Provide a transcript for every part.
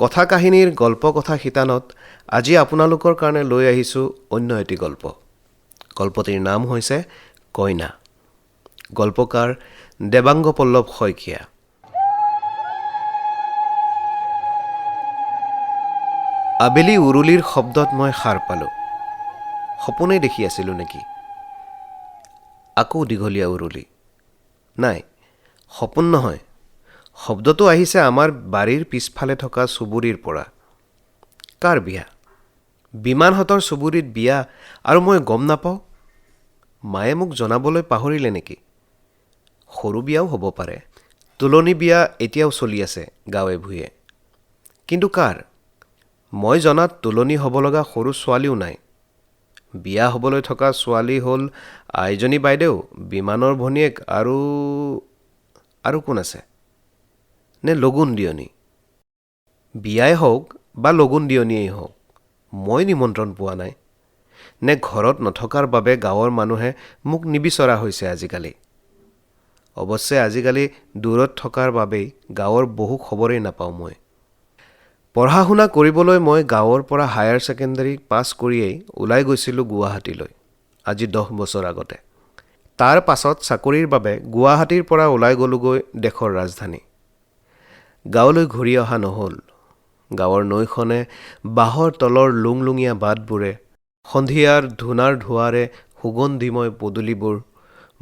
কথা কাহিনীৰ গল্প কথা শিতানত আজি আপোনালোকৰ কাৰণে লৈ আহিছোঁ অন্য এটি গল্প। গল্পটিৰ নাম হৈছে কইনা। গল্পকাৰ দেৱাংগ পল্লৱ শইকীয়া। আবেলি উৰুলিৰ শব্দত মই সাৰ পালোঁ। সপোনেই দেখি আছিলোঁ নেকি? আকৌ দীঘলীয়া উৰুলি। নাই, সপোন নহয়। শব্দটো আহিছে আমাৰ বাৰীৰ পিছফালে থকা চুবুৰীৰ পৰা। কাৰ বিয়া? বিমানহঁতৰ চুবুৰীত বিয়া আৰু মই গম নাপাওঁ? মায়ে মোক জনাবলৈ পাহৰিলে নেকি? সৰু বিয়াও হ'ব পাৰে। তোলনি বিয়া এতিয়াও চলি আছে গাঁৱে ভূঞে। কিন্তু কাৰ? মই জনাত তোলনি হ'ব লগা সৰু ছোৱালীও নাই। বিয়া হ'বলৈ থকা ছোৱালী হ'ল আইজনী বাইদেউ, বিমানৰ ভনীয়েক আৰু কোন আছে? নে লগুণ দিয়নী? বিয়াই হওক বা লগুণ দিয়নীয়েই হওক, মই নিমন্ত্ৰণ পোৱা নাই। নে ঘৰত নথকাৰ বাবে গাঁৱৰ মানুহে মোক নিবিচৰা হৈছে আজিকালি? অৱশ্যে আজিকালি দূৰত থকাৰ বাবেই গাঁৱৰ বহু খবৰেই নাপাওঁ মই। পঢ়া শুনা কৰিবলৈ মই গাঁৱৰ পৰা হায়াৰ ছেকেণ্ডাৰী পাছ কৰিয়েই ওলাই গৈছিলোঁ গুৱাহাটীলৈ, আজি 10 বছৰ আগতে। তাৰ পাছত চাকৰিৰ বাবে গুৱাহাটীৰ পৰা ওলাই গ'লোগৈ দেশৰ ৰাজধানী। গাঁৱলৈ ঘূৰি অহা নহ'ল। গাঁৱৰ নৈখনে বাঁহৰ তলৰ লুংলুঙীয়া বাটবোৰে, সন্ধিয়াৰ ধূনাৰ ধোঁৱাৰে সুগন্ধিময় পদূলিবোৰ,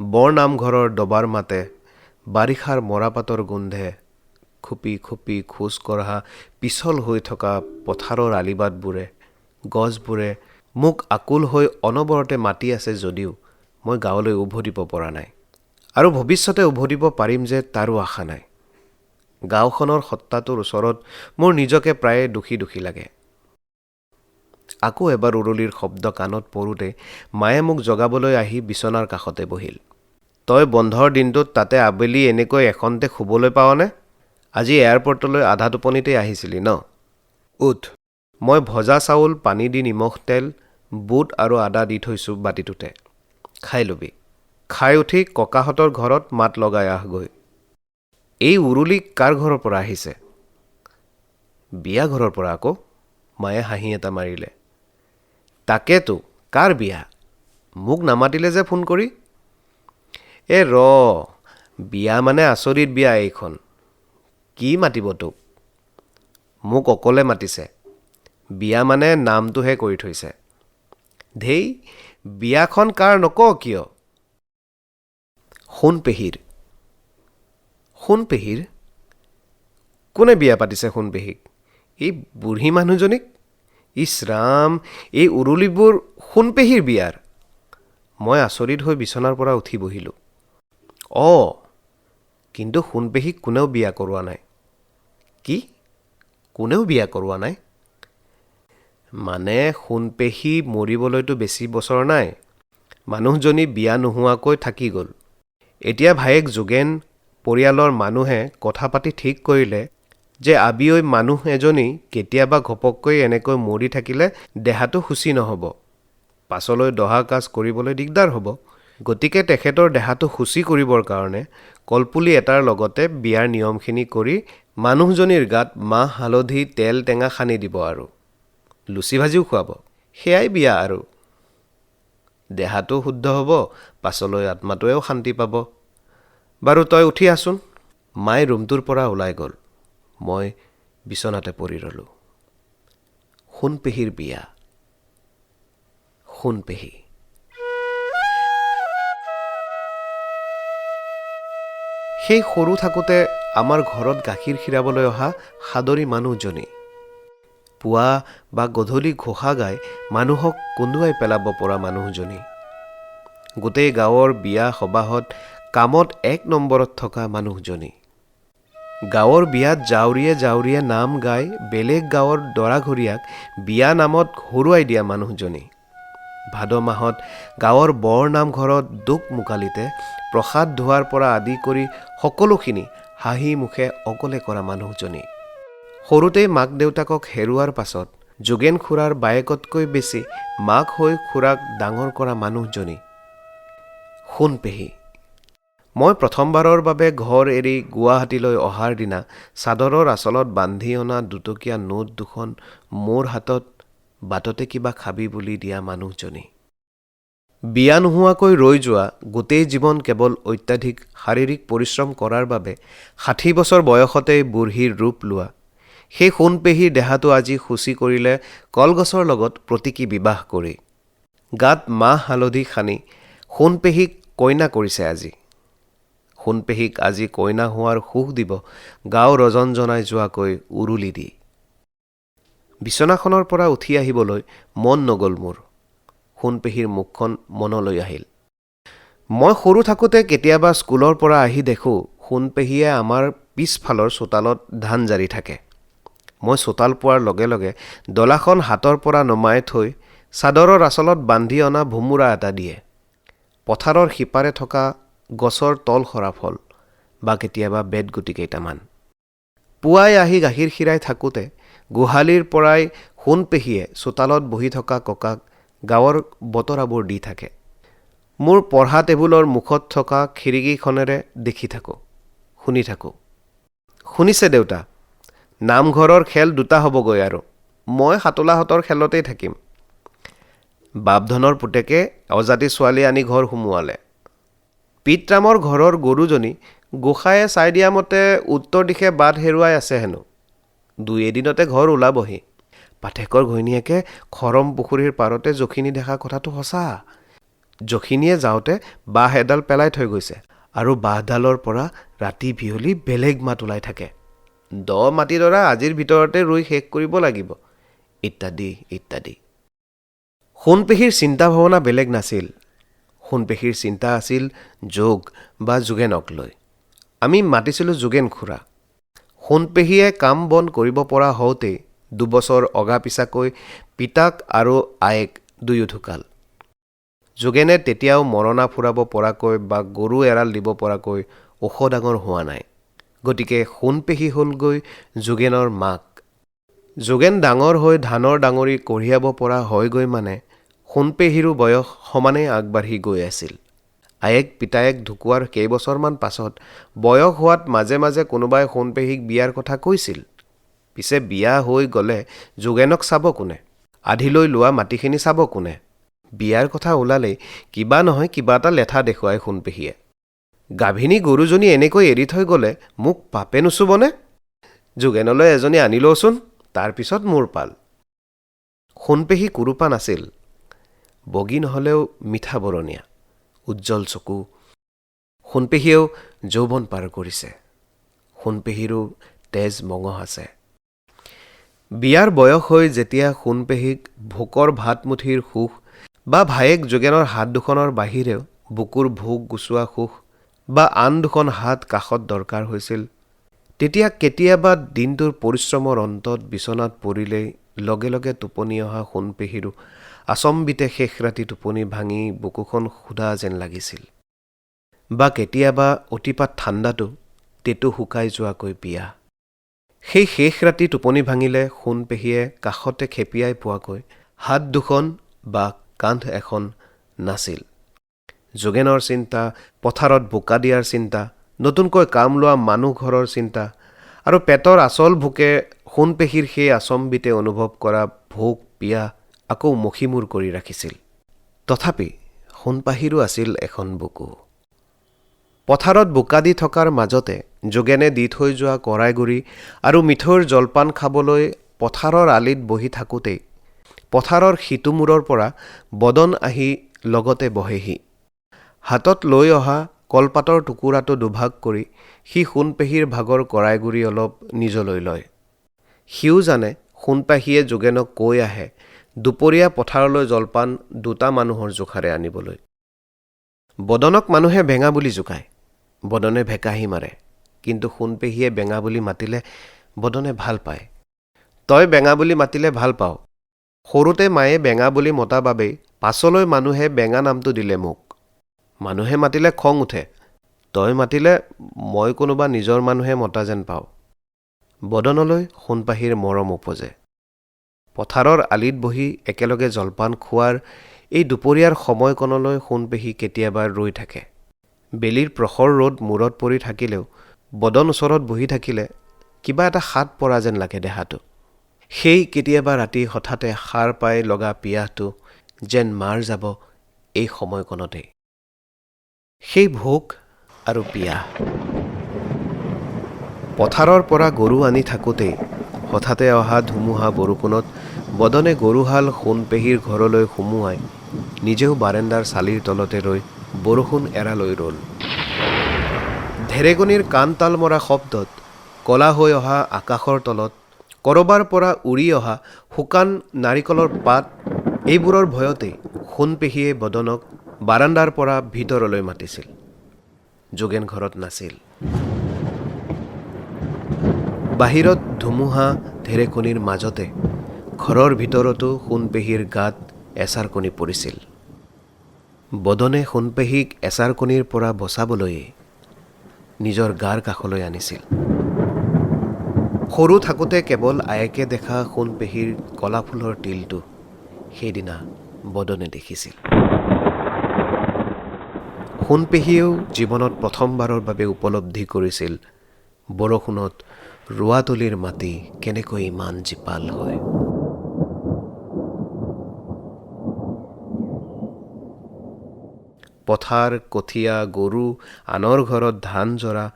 বৰ নামঘৰৰ দবাৰ মাতে, বাৰিষাৰ মৰাপাতৰ গোন্ধে, খুপি খুপি খোজ কঢ়া পিছল হৈ থকা পথাৰৰ আলিবাটবোৰে, গছবোৰে মোক আকুল হৈ অনবৰতে মাতি আছে যদিও মই গাঁৱলৈ উভতিব পৰা নাই। আৰু ভৱিষ্যতে উভতিব পাৰিম যে তাৰো আশা নাই। গাঁওখনৰ সত্তাটোৰ ওচৰত মোৰ নিজকে প্ৰায়ে দোষী দোষী লাগে। আকৌ এবাৰ উৰুলিৰ শব্দ কাণত পৰোঁতে মায়ে মোক জগাবলৈ আহি বিচনাৰ কাষতে বহিল। তই বন্ধৰ দিনটোত তাতে আবেলি এনেকৈ এখন্তে শুবলৈ পাৱনে? আজি এয়াৰপৰ্টলৈ আধা টোপনিতেই আহিছিলি ন? উঠ, মই ভজা চাউল, পানী দি নিমখ তেল, বুট আৰু আদা দি থৈছোঁ বাতিটোতে। খাই ল'বি। খাই উঠি ককাহঁতৰ ঘৰত মাত লগাই আহগৈ। এই উৰুলি কাৰ ঘৰৰ পৰা আহিছে? বিয়া ঘৰৰ পৰা আকৌ। মায়ে হাঁহি এটা মাৰিলে। তাকেতো, কাৰ বিয়া? মোক নামাতিলে যে ফোন কৰি? বিয়া মানে আচৰিত বিয়া এইখন। কি মাতিব তোক? মোক অকলে মাতিছে। বিয়া মানে নামটোহে কৰি থৈছে। ধেই, বিয়াখন কাৰ নকৱ কিয়? সোণপেহীৰ। সোণপেহীৰ? কোনে বিয়া পাতিছে সোণপেহীক? এই বুঢ়ী মানুহজনীক? ইছ ৰাম, এই উৰুলিবোৰ সোণপেহীৰ বিয়াৰ? মই আচৰিত হৈ বিচনাৰ পৰা উঠি বহিলোঁ। কিন্তু সোণপেহীক কোনেও বিয়া কৰোৱা নাই। কি? কোনেও বিয়া কৰোৱা নাই? মানে সোণপেহী মৰিবলৈতো বেছি বছৰ নাই। মানুহজনী বিয়া নোহোৱাকৈ থাকি গ'ল। এতিয়া ভায়েক যোগেন, পৰিয়ালৰ মানুহে কথা পাতি ঠিক কৰিলে যে আবিঐ মানুহ এজনী কেতিয়াবা ঘপককৈ এনেকৈ মৰি থাকিলে দেহাটো শুচি নহ'ব। পাছলৈ দহা কাজ কৰিবলৈ দিগদাৰ হ'ব। গতিকে তেখেতৰ দেহাটো শুচি কৰিবৰ কাৰণে কলপুলি এটাৰ লগতে বিয়াৰ নিয়মখিনি কৰি মানুহজনীৰ গাত মাহ হালধি তেল টেঙা সানি দিব আৰু লুচি ভাজিও খুৱাব। সেয়াই বিয়া আৰু। দেহাটো শুদ্ধ হ'ব, পাছলৈ আত্মাটোৱেও শান্তি পাব। বাৰু তই উঠি আছোন। মায়ে ৰুমটোৰ পৰা ওলাই গ'ল। মই বিচনাতে পৰি ৰ'লোঁ। সোণপেহীৰ বিয়া। সোণপেহী। সেই সৰু থাকোঁতে আমাৰ ঘৰত গাখীৰ খীৰাবলৈ অহা সাদৰী মানুহজনী। পুৱা বা গধূলি ঘোষা গাই মানুহক কন্দুৱাই পেলাব পৰা মানুহজনী। গোটেই গাঁৱৰ বিয়া সবাহত কামত 1 নম্বৰত থকা মানুহজনী। গাঁৱৰ বিয়াত জাউৰিয়ে জাউৰিয়ে নাম গাই বেলেগ গাঁৱৰ দৰাঘৰীয়াক বিয়া নামত হৰুৱাই দিয়া মানুহজনী। ভাদ মাহত গাঁৱৰ বৰ নামঘৰত দোক মোকালিতে প্ৰসাদ ধোৱাৰ পৰা আদি কৰি সকলোখিনি হাঁহি মুখে অকলে কৰা মানুহজনী। সৰুতেই মাক দেউতাকক হেৰুৱাৰ পাছত যোগেন খুৰাৰ বায়েকতকৈ বেছি মাক হৈ খুৰাক ডাঙৰ কৰা মানুহজনী। সোণপেহী। মই প্ৰথমবাৰৰ বাবে ঘৰ এৰি গুৱাহাটীলৈ অহাৰ দিনা চাদৰৰ আঁচলত বান্ধি অনা দুটকীয়া নোট দুখন মোৰ হাতত বাটতে কিবা খাবি বুলি দিয়া মানুহজনী। বিয়া নোহোৱাকৈ ৰৈ যোৱা গোটেই জীৱন কেৱল অত্যাধিক শাৰীৰিক পৰিশ্ৰম কৰাৰ বাবে ৬০ বছৰ বয়সতেই বুঢ়ীৰ ৰূপ লোৱা সেই সোণপেহীৰ দেহাটো আজি শুচি কৰিলে কলগছৰ লগত প্ৰতীকী বিবাহ কৰি। গাত মাহ হালধি সানি সোণপেহীক কইনা কৰিছে আজি। সোণপেহীক আজি কইনা হোৱাৰ সুখ দিব গাঁও ৰজনজনাই যোৱাকৈ উৰুলি দি। বিচনাখনৰ পৰা উঠি আহিবলৈ মন নগ'ল মোৰ। সোণপেহীৰ মুখখন মনলৈ আহিল। মই সৰু থাকোঁতে কেতিয়াবা স্কুলৰ পৰা আহি দেখোঁ সোণপেহীয়ে আমাৰ পিছফালৰ চোতালত ধান জাৰি থাকে। মই চোতাল পোৱাৰ লগে লগে ডলাখন হাতৰ পৰা নমাই থৈ চাদৰৰ আঁচলত বান্ধি অনা ভোমোৰা এটা দিয়ে। পথাৰৰ সিপাৰে থকা গছৰ তল সৰা ফল বা কেতিয়াবা বেতগুটি কেইটামান। পুৱাই আহি গাখীৰ খীৰাই থাকোঁতে গোহালিৰ পৰাই সোণপেহীয়ে চোতালত বহি থকা ককাক গাঁৱৰ বতৰাবোৰ দি থাকে। মোৰ পঢ়া টেবুলৰ মুখত থকা খিৰিকীখনেৰে দেখি থাকোঁ, শুনি থাকোঁ। শুনিছে দেউতা, নামঘৰৰ খেল ২টা হ'বগৈ আৰু মই সাতোলাহঁতৰ খেলতেই থাকিম। বাপধনৰ পুতেকে অজাতি ছোৱালী আনি ঘৰ সুমুৱালে। পিতৰামৰ ঘৰৰ গৰুজনী গোসাঁয়ে চাই দিয়া মতে উত্তৰ দিশে বাট হেৰুৱাই আছে হেনো। ২ এদিনতে ঘৰ ওলাবহি। পাঠেকৰ ঘৈণীয়েকে খৰম পুখুৰীৰ পাৰতে জখিনী দেখা কথাটো সঁচা। জখিনীয়ে যাওঁতে বাঁহ এডাল পেলাই থৈ গৈছে আৰু বাঁহডালৰ পৰা ৰাতি বিয়লি বেলেগ মাত ওলাই থাকে। দ মাটিডৰা আজিৰ ভিতৰতে ৰুই শেষ কৰিব লাগিব, ইত্যাদি ইত্যাদি। সোণপেহীৰ চিন্তা ভাৱনা বেলেগ নাছিল। সোণপেহীৰ চিন্তা আছিল যোগ বা যোগেনক লৈ। আমি মাতিছিলোঁ যোগেন খুৰা। সোণপেহীয়ে কাম বন কৰিব পৰা হওঁতেই ২ বছৰ অগা পিছাকৈ পিতাক আৰু আয়েক দুয়ো ঢুকাল। যোগেনে তেতিয়াও মৰণা ফুৰাব পৰাকৈ বা গৰু এৰাল দিব পৰাকৈ ওখ ডাঙৰ হোৱা নাই। গতিকে সোণপেহী হ'লগৈ যোগেনৰ মাক। যোগেন ডাঙৰ হৈ ধানৰ ডাঙৰি কঢ়িয়াব পৰা হয়গৈ মানে সোণপেহীৰো বয়স সমানেই আগবাঢ়ি গৈ আছিল। আয়েক পিতায়েক ঢুকোৱাৰ কেইবছৰমান পাছত বয়স হোৱাত মাজে মাজে কোনোবাই সোণপেহীক বিয়াৰ কথা কৈছিল। পিছে বিয়া হৈ গ'লে যোগেনক চাব কোনে? আধিলৈ লোৱা মাটিখিনি চাব কোনে? বিয়াৰ কথা ওলালেই কিবা নহয় কিবা এটা লেঠা দেখুৱাই সোণপেহীয়ে। গাভিনী গৰুজনী এনেকৈ এৰি থৈ গ'লে মোক পাপে নুচুবনে? যোগেনলৈ এজনী আনি লওঁচোন, তাৰপিছত মোৰ পাল। সোণপেহী কুৰূপা নাছিল। বগী নহ'লেও মিঠা বৰণীয়া, উজ্জ্বল চকু। সোণপেহীয়েও যৌৱন পাৰ কৰিছে। সোণপেহীৰো তেজ মঙহ আছে। বিয়াৰ বয়স হৈ যেতিয়া সোণপেহীক ভোকৰ ভাতমুঠিৰ সুখ বা ভায়েক যোগেনৰ হাত দুখনৰ বাহিৰেও বুকুৰ ভোক গুচোৱা সুখ বা আন দুখন হাত কাষত দৰকাৰ হৈছিল, তেতিয়া কেতিয়াবা দিনটোৰ পৰিশ্ৰমৰ অন্তত বিচনাত পৰিলেই লগে লগে টোপনি অহা সোণপেহীৰো আচম্বিতে শেষ ৰাতি টোপনি ভাঙি বুকুখন শুদা যেন লাগিছিল। বা কেতিয়াবা অতিপাত ঠাণ্ডাতো তেটো শুকাই যোৱাকৈ পিয়া। সেই শেষ ৰাতি টোপনি ভাঙিলে সোণপেহীয়ে কাষতে খেপিয়াই পোৱাকৈ হাত দুখন বা কান্ধ এখন নাছিল। যোগেনৰ চিন্তা, পথাৰত বোকা দিয়াৰ চিন্তা, নতুনকৈ কাম লোৱা মানুহ ঘৰৰ চিন্তা আৰু পেটৰ আচল ভোকে সোণপেহীৰ সেই আচম্বিতে অনুভৱ কৰা ভোক পিয়াহ আকৌ মষিমূৰ কৰি ৰাখিছিল। তথাপি সোণপাহীৰো আছিল এখন বুকু। পথাৰত বোকা দি থকাৰ মাজতে যোগেনে দি থৈ যোৱা কৰাইগুৰি আৰু মিঠৈৰ জলপান খাবলৈ পথাৰৰ আলিত বহি থাকোঁতেই পথাৰৰ সিটোমূৰৰ পৰা বদন আহি লগতে বহেহি। হাতত লৈ অহা কলপাতৰ টুকুৰাটো দুভাগ কৰি সি সোণপেহীৰ ভাগৰ কৰাইগুৰি অলপ নিজলৈ লয়। সিও জানে সোণপাহীয়ে যোগেনক কৈ আহে দুপৰীয়া পথাৰলৈ জলপান 2টা মানুহৰ জোখাৰে আনিবলৈ। বদনক মানুহে বেঙা বুলি জোকায়, বদনে ভেকাহি মাৰে, কিন্তু সোণপেহীয়ে বেঙা বুলি মাতিলে বদনে ভাল পায়। তই বেঙা বুলি মাতিলে ভাল পাওঁ। সৰুতে মায়ে বেঙা বুলি মতা বাবেই পাছলৈ মানুহে বেঙা নামটো দিলে মোক। মানুহে মাতিলে খং উঠে, তই মাতিলে মই কোনোবা নিজৰ মানুহে মতা যেন পাওঁ। বদনলৈ সোণপাহীৰ মৰম উপজে। পথাৰৰ আলিত বহি একেলগে জলপান খোৱাৰ এই দুপৰীয়াৰ সময়কণলৈ সোণপেহী কেতিয়াবা ৰৈ থাকে। বেলিৰ প্ৰখৰ ৰ'দ মূৰত পৰি থাকিলেও বদন ওচৰত বহি থাকিলে কিবা এটা হাত পৰা যেন লাগে দেহাটো। সেই কেতিয়াবা ৰাতি হঠাতে সাৰ পাই লগা পিয়াহটো যেন মাৰ যাব এই সময়কণতে। সেই ভোক আৰু পিয়াহ। পথাৰৰ পৰা গৰু আনি থাকোঁতেই হঠাতে অহা ধুমুহা বৰষুণত বদনে গৰুহাল সোণপেহীৰ ঘৰলৈ সুমুৱাই নিজেও বাৰেণ্ডাৰ চালিৰ তলতে ৰৈ বৰষুণ এৰালৈ ৰ'ল। ঢেৰেকনিৰ কাণ তাল মৰা শব্দত কলা হৈ অহা আকাশৰ তলত কৰবাৰ পৰা উৰি অহা শুকান নাৰিকলৰ পাত এইবোৰৰ ভয়তেই সোণপেহীয়ে বদনক বাৰাণ্ডাৰ পৰা ভিতৰলৈ মাতিছিল। যোগেন ঘৰত নাছিল। বাহিৰত ধুমুহা ঢেৰেকনিৰ মাজতে ঘৰৰ ভিতৰতো সোণপেহীৰ গাত এচাৰকণি পৰিছিল। বদনে সোণপেহীক এচাৰকণিৰ পৰা বচাবলৈয়ে নিজৰ গাৰ কাষলৈ আনিছিল। সৰু থাকোঁতে কেৱল আয়েকে দেখা সোণপেহীৰ কলা ফুলৰ তিলটো সেইদিনা বদনে দেখিছিল। সোণপেহীয়েও জীৱনত প্ৰথমবাৰৰ বাবে উপলব্ধি কৰিছিল বৰষুণত ৰোৱাতলিৰ মাটি কেনেকৈ ইমান জীপাল হয়। পথাৰ, কঠীয়া, গৰু, আনৰ ঘৰত ধান জৰা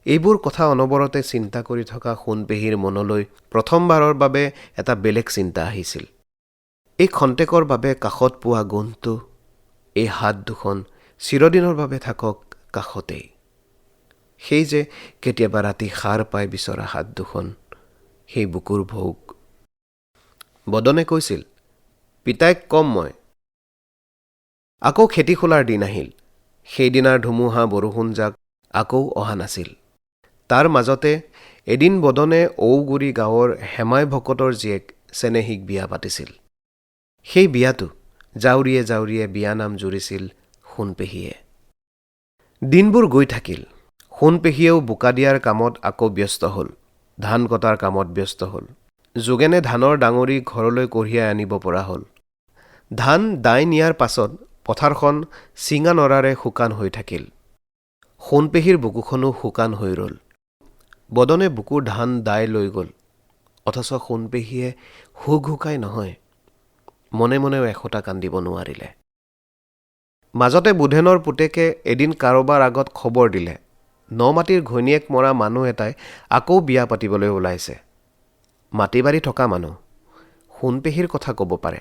এইবোৰ কথা অনবৰতে চিন্তা কৰি থকা সোণপেহীৰ মনলৈ প্ৰথমবাৰৰ বাবে এটা বেলেগ চিন্তা আহিছিল। এই খন্তেকৰ বাবে কাষত পোৱা গোন্ধটো, এই হাত দুখন চিৰদিনৰ বাবে থাকক কাষতেই। সেই যে কেতিয়াবা ৰাতি সাৰ পাই বিচৰা হাত দুখন, সেই বুকুৰ ভোগ। বদনে কৈছিল, পিতাইক কম মই। আকৌ খেতি খোলাৰ দিন আহিল। সেইদিনাৰ ধুমুহা বৰষুণজাক আকৌ অহা নাছিল। তাৰ মাজতে এদিন বদনে ঔগুৰি গাঁৱৰ হেমাই ভকতৰ জীয়েক চেনেহীক বিয়া পাতিছিল। সেই বিয়াতো জাউৰিয়ে জাউৰিয়ে বিয়ানাম জুৰিছিল সোণপেহীয়ে। দিনবোৰ গৈ থাকিল। সোণপেহীয়েও বোকা দিয়াৰ কামত আকৌ ব্যস্ত হ'ল। ধান কটাৰ কামত ব্যস্ত হ'ল। যোগেনে ধানৰ ডাঙৰি ঘৰলৈ কঢ়িয়াই আনিব পৰা হ'ল। ধান দাই নিয়াৰ পাছত পথাৰখন চিঙা নৰাৰে শুকান হৈ থাকিল। সোণপেহীৰ বুকুখনো শুকান হৈ ৰ'ল। বদনে বুকুৰ ধান দাই লৈ গ'ল। অথচ সোণপেহীয়ে হুকহুকাই নহয়, মনে মনেও এসোটা কান্দিব নোৱাৰিলে। মাজতে বুধেনৰ পুতেকে এদিন কাৰোবাৰ আগত খবৰ দিলে, নমাটিৰ ঘৈণীয়েক মৰা মানুহ এটাই আকৌ বিয়া পাতিবলৈ ওলাইছে। মাটি বাৰী থকা মানুহ, সোণপেহীৰ কথা ক'ব পাৰে।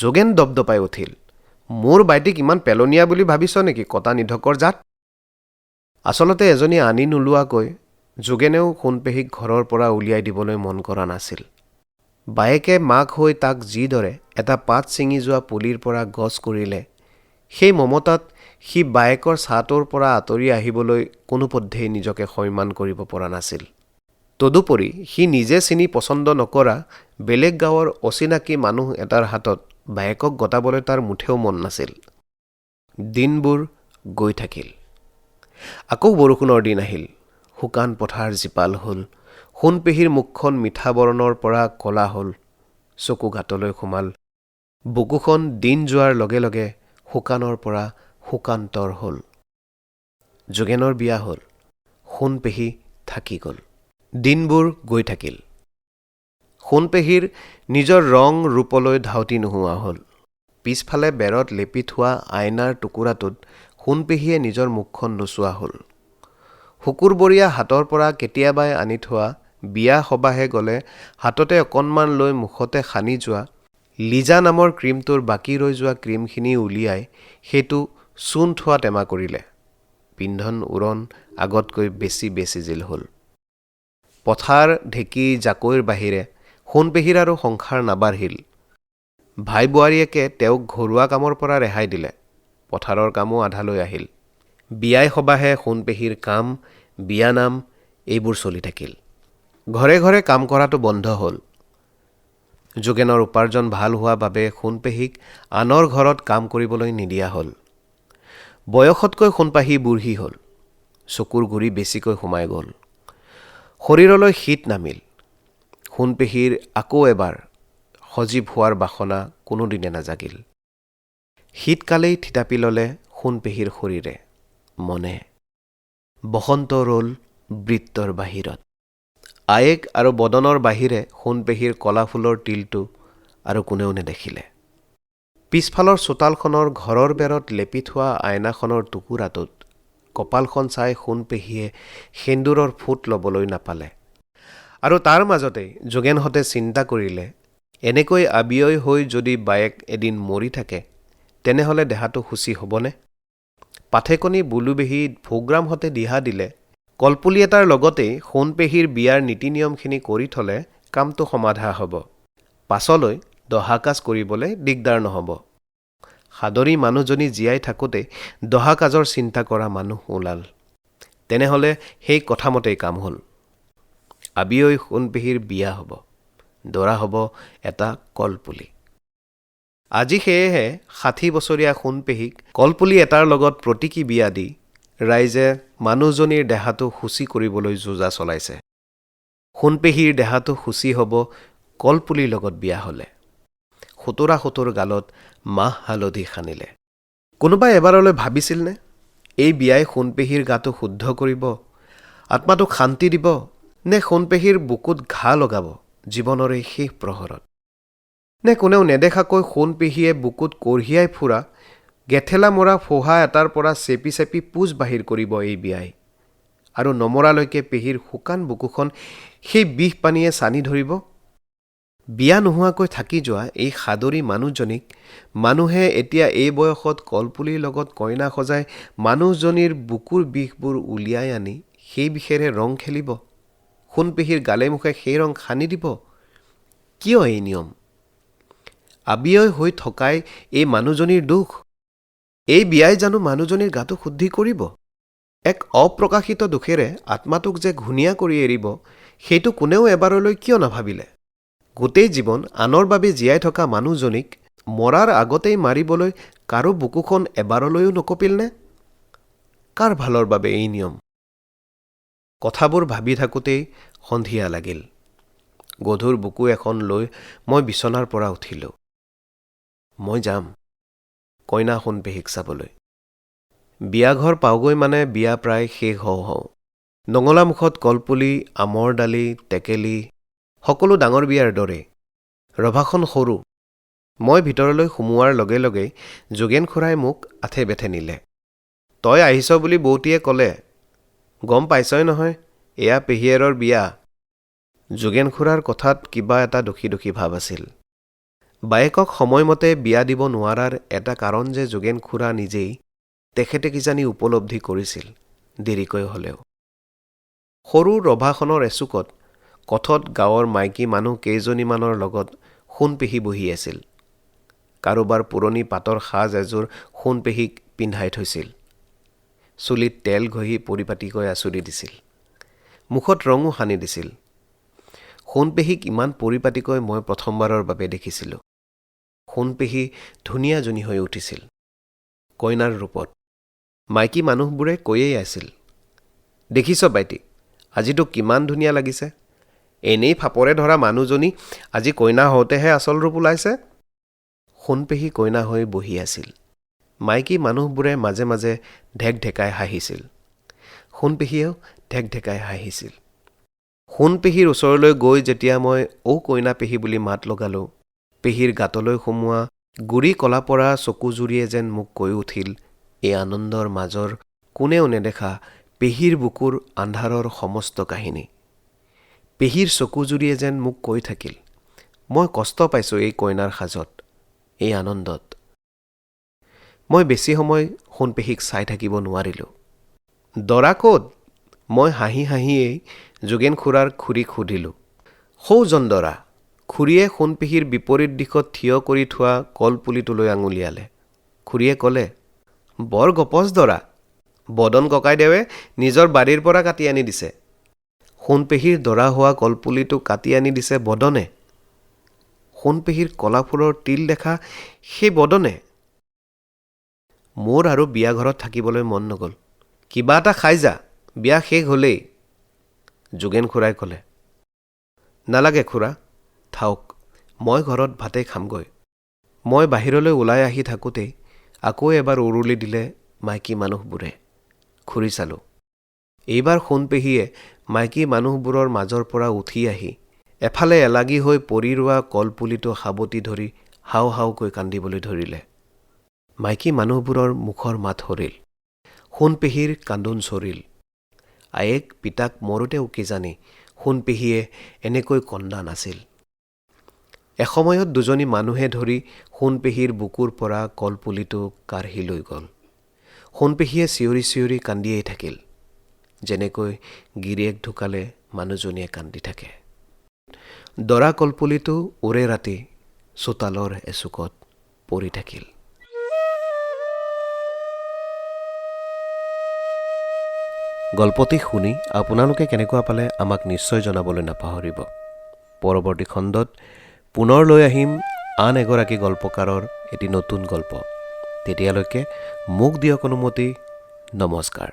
যোগেন দপদপাই উঠিল। মোৰ বাইটিক ইমান পেলনীয়া বুলি ভাবিছ নেকি কটা নিধকৰ জাত? আচলতে এজনী আনি নোলোৱাকৈ যোগেনেও সোণপেহীক ঘৰৰ পৰা উলিয়াই দিবলৈ মন কৰা নাছিল। বায়েকে মাক হৈ তাক যিদৰে এটা পাত ছিঙি যোৱা পুলিৰ পৰা গছ কৰিলে, সেই মমতাত সি বায়েকৰ ছাটোৰ পৰা আঁতৰি আহিবলৈ কোনোপধ্যেই নিজকে সৈমান কৰিব পৰা নাছিল। তদুপৰি সি নিজে চিনি পচন্দ নকৰা বেলেগ গাঁৱৰ অচিনাকি মানুহ এটাৰ হাতত বায়েকক গতাবলৈ তাৰ মুঠেও মন নাছিল। দিনবোৰ গৈ থাকিল। আকৌ বৰষুণৰ দিন আহিল। শুকান পথাৰ জীপাল হ'ল। সোণপেহীৰ মুখখন মিঠা বৰণৰ পৰা কলা হ'ল। চকু গাঁতলৈ সোমাল। বুকুখন দিন যোৱাৰ লগে লগে শুকানৰ পৰা শুকান্তৰ হ'ল। যোগেনৰ বিয়া হ'ল। সোণপেহী থাকি গ'ল। দিনবোৰ গৈ থাকিল। সোণপেহীৰ নিজৰ ৰং ৰূপলৈ ধাউতি নোহোৱা হ'ল। পিছফালে বেৰত লেপি থোৱা আইনাৰ টুকুৰাটোত সোণপেহীয়ে নিজৰ মুখখন নোচোৱা হ'ল। শুকুৰবৰীয়া হাতৰ পৰা কেতিয়াবাই আনি থোৱা বিয়া সবাহে গ'লে হাততে অকণমান লৈ মুখতে সানি যোৱা লিজা নামৰ ক্ৰীমটোৰ বাকী ৰৈ যোৱা ক্ৰীমখিনি উলিয়াই সেইটো চূণ থোৱা টেমা কৰিলে। পিন্ধন উৰণ আগতকৈ বেছি বেচিজিল হ'ল। পথাৰ, ঢেঁকী, জাকৈৰ বাহিৰে সোণপেহীৰ আৰু সংসাৰ নাবাঢ়িল। ভাই বোৱাৰীয়েকে তেওঁক ঘৰুৱা কামৰ পৰা ৰেহাই দিলে। পথাৰৰ কামো আধালৈ আহিল। বিয়াই সবাহে সোণপেহীৰ কাম, বিয়ানাম এইবোৰ চলি থাকিল। ঘৰে ঘৰে কাম কৰাটো বন্ধ হ'ল। যোগেনৰ উপাৰ্জন ভাল হোৱা বাবে সোণপেহীক আনৰ ঘৰত কাম কৰিবলৈ নিদিয়া হ'ল। বয়সতকৈ সোণপাহী বুঢ়ী হ'ল। চকুৰ গুৰি বেছিকৈ সোমাই গ'ল। শৰীৰলৈ শীত নামিল। সোণপেহীৰ আকৌ এবাৰ সজীৱ হোৱাৰ বাসনা কোনোদিনে নাজাগিল। শীতকালেই থিতাপি ল'লে সোণপেহীৰ শৰীৰে মনে। বসন্ত ৰ'ল বৃত্তৰ বাহিৰত। আয়েক আৰু বদনৰ বাহিৰে সোণপেহীৰ কলা ফুলৰ তিলটো আৰু কোনেও নেদেখিলে। পিছফালৰ চোতালখনৰ ঘৰৰ বেৰত লেপি থোৱা আইনাখনৰ টুকুৰাটোত কপালখন চাই সোণপেহীয়ে সেন্দুৰৰ ফুট ল'বলৈ নাপালে। আৰু তাৰ মাজতেই যোগেনহঁতে চিন্তা কৰিলে, এনেকৈ আবিয়ৈ হৈ যদি বায়েক এদিন মৰি থাকে তেনেহ'লে দেহাটো শুচি হ'বনে? পাঠেকনি বুলুবেহী ভোগৰামহঁতে দিহা দিলে, কলপুলি এটাৰ লগতেই সোণপেহীৰ বিয়াৰ নীতি নিয়মখিনি কৰি থ'লে কামটো সমাধা হ'ব। পাছলৈ দহা কাজ কৰিবলৈ দিগদাৰ নহ'ব। সাদৰী মানুহজনী জীয়াই থাকোঁতে দহা কাজৰ চিন্তা কৰা মানুহ ওলাল। তেনেহ'লে সেই কথামতেই কাম হ'ল। আবিয়ৈ সোণপেহীৰ বিয়া হ'ব। দৰা হ'ব এটা কলপুলি। আজি সেয়েহে ৬০ বছৰীয়া সোণপেহীক কলপুলি এটাৰ লগত প্ৰতীকী বিয়া দি ৰাইজে মানুহজনীৰ দেহাটো শুচি কৰিবলৈ যোজা চলাইছে। সোণপেহীৰ দেহাটো শুচি হ'ব কলপুলিৰ লগত বিয়া হ'লে। সোতোৰা গালত মাহ হালধি সানিলে। কোনোবাই এবাৰলৈ ভাবিছিলনে এই বিয়াই সোণপেহীৰ গাটো শুদ্ধ কৰিব, আত্মাটোক শান্তি দিব, নে সোণপেহীৰ বুকুত ঘা লগাব জীৱনৰ এই শেষ প্ৰহৰত? নে কোনেও নেদেখাকৈ সোণপেহীয়ে বুকুত কঢ়িয়াই ফুৰা গেথেলা মৰা ফোহা এটাৰ পৰা চেপি চেপি পূজ বাহিৰ কৰিব এই বিয়াই, আৰু নমৰালৈকে পেহীৰ শুকান বুকুখন সেই বিষ পানীয়ে চানি ধৰিব? বিয়া নোহোৱাকৈ থাকি যোৱা এই সাদৰী মানুহজনীক মানুহে এতিয়া এই বয়সত কলপুলিৰ লগত কইনা সজাই মানুহজনীৰ বুকুৰ বিষবোৰ উলিয়াই আনি সেই বিষেৰে ৰং খেলিব, সোণপেহীৰ গালে মুখে সেই ৰং সানি দিব। কিয় এই নিয়ম? আবিয়ৈ হৈ থকাই এই মানুহজনীৰ দুখ। এই বিয়াই জানো মানুহজনীৰ গাটো শুদ্ধি কৰিব? এক অপ্ৰকাশিত দুখেৰে আত্মাটোক যে ঘূণীয়া কৰি এৰিব, সেইটো কোনেও এবাৰলৈ কিয় নাভাবিলে? গোটেই জীৱন আনৰ বাবে জীয়াই থকা মানুহজনীক মৰাৰ আগতেই মাৰিবলৈ কাৰো বুকুখন এবাৰলৈও নকঁপিলনে? কাৰ ভালৰ বাবে এই নিয়ম? কথাবোৰ ভাবি থাকোঁতেই সন্ধিয়া লাগিল। গধুৰ বুকু এখন লৈ মই বিচনাৰ পৰা উঠিলোঁ। মই যাম কইনা সোণপেহীক চাবলৈ। বিয়াঘৰ পাওঁগৈ মানে বিয়া প্ৰায় শেষ হওঁ হওঁ। নঙলামুখত কলপুলি, আমৰ ডালি, টেকেলি, সকলো ডাঙৰ বিয়াৰ দৰে। ৰভাখন সৰু। মই ভিতৰলৈ সোমোৱাৰ লগে লগেই যোগেন খুৰাই মোক আথে বেথে নিলে। তই আহিছ বুলি বৌতীয়ে ক'লে। গম পাইছই নহয়, এয়া পেহীয়েৰৰ বিয়া। যোগেন খুৰাৰ কথাত কিবা এটা দোষী দোষী ভাৱ আছিল। বায়েকক সময়মতে বিয়া দিব নোৱাৰাৰ এটা কাৰণ যে যোগেন খুৰা নিজেই তেখেতে কিজানি উপলব্ধি কৰিছিল, দেৰিকৈ হ'লেও। সৰু ৰভাখনৰ এচুকত কথত গাঁৱৰ মাইকী মানুহ কেইজনীমানৰ লগত সোণপেহী বহি আছিল। কাৰোবাৰ পুৰণি পাটৰ সাজ এযোৰ সোণপেহীক পিন্ধাই থৈছিল। চুলিত তেল ঘঁহি পৰিপাটিকৈ আঁচুৰি দিছিল। মুখত ৰঙো সানি দিছিল। সোণপেহীক ইমান পৰিপাটিকৈ মই প্ৰথমবাৰৰ বাবে দেখিছিলোঁ। সোণপেহী ধুনীয়াজনী হৈ উঠিছিল কইনাৰ ৰূপত। মাইকী মানুহবোৰে কৈয়েই আছিল, দেখিছ বাইটি, আজি তোক কিমান ধুনীয়া লাগিছে। এনেই ফাপৰে ধৰা মানুহজনী আজি কইনা হওঁতেহে আচল ৰূপ ওলাইছে। সোণপেহী কইনা হৈ বহি আছিল। মাইকী মানুহবোৰে মাজে মাজে ঢেকঢেকাই হাঁহিছিল। সোণপেহীয়েও ঢেকঢেকাই হাঁহিছিল। সোণপেহীৰ ওচৰলৈ গৈ যেতিয়া মই ঔ কইনা পেহী বুলি মাত লগালোঁ, পেহীৰ গাঁতলৈ সোমোৱা গুৰি কলা পৰা চকুজুৰিয়ে যেন মোক কৈ উঠিল এই আনন্দৰ মাজৰ কোনেও নেদেখা পেহীৰ বুকুৰ আন্ধাৰৰ সমস্ত কাহিনী। পেহীৰ চকুজুৰিয়ে যেন মোক কৈ থাকিল, মই কষ্ট পাইছোঁ এই কইনাৰ সাজত, এই আনন্দত। মই বেছি সময় সোণপেহীক চাই থাকিব নোৱাৰিলোঁ। দৰা ক'ত? মই হাঁহি হাঁহিয়েই যোগেন খুৰাৰ খুৰীক সুধিলোঁ। সৌজন দৰা। খুৰীয়ে সোণপেহীৰ বিপৰীত দিশত থিয় কৰি থোৱা কলপুলিটোলৈ আঙুলিয়ালে। খুৰীয়ে ক'লে, বৰ গপচ দৰা। বদন ককাইদেৱে নিজৰ বাৰীৰ পৰা কাটি আনি দিছে। সোণপেহীৰ দৰা হোৱা কলপুলিটো কাটি আনি দিছে বদনে। সোণপেহীৰ কলা ফুলৰ তিল দেখা সেই বদনে। মোৰ আৰু বিয়া ঘৰত থাকিবলৈ মন নগ'ল। কিবা এটা খাই যা, বিয়া শেষ হ'লেই। যোগেন খুৰাই ক'লে, নালাগে খুৰা, থাওক, মই ঘৰত ভাতেই খামগৈ। মই বাহিৰলৈ ওলাই আহি থাকোঁতেই আকৌ এবাৰ উৰুলি দিলে মাইকী মানুহবোৰে ঘূৰি চালোঁ। এইবাৰ সোণপেহীয়ে মাইকী মানুহবোৰৰ মাজৰ পৰা উঠি আহি এফালে এলাগী হৈ পৰি ৰোৱা কলপুলিটো সাৱটি ধৰি হাও হাওকৈ কান্দিবলৈ ধৰিলে। মাইকী মানুহবোৰৰ মুখৰ মাত সৰিল। সোণপেহীৰ কান্দোন চৰিল। আয়েক পিতাক মৰোতেও কিজানি সোণপেহীয়ে এনেকৈ কন্দা নাছিল। এসময়ত দুজনী মানুহে ধৰি সোণপেহীৰ বুকুৰ পৰা কলপুলিটো কাঢ়ি লৈ গ'ল। সোণপেহীয়ে চিঞৰি চিঞৰি কান্দিয়েই থাকিল, যেনেকৈ গিৰিয়েক ঢুকালে মানুহজনীয়ে কান্দি থাকে। দৰা কলপুলিটো ওৰে ৰাতি চোতালৰ এচুকত পৰি থাকিল। গল্পটি শুনি আপোনালোকে কেনেকুৱা পালে আমাক নিশ্চয় জনাবলৈ নাপাহৰিব। পৰৱৰ্তী খণ্ডত পুনৰ লৈ আহিম আন এগৰাকী গল্পকাৰৰ এটি নতুন গল্প। তেতিয়ালৈকে মোক দিয়ক অনুমতি। নমস্কাৰ।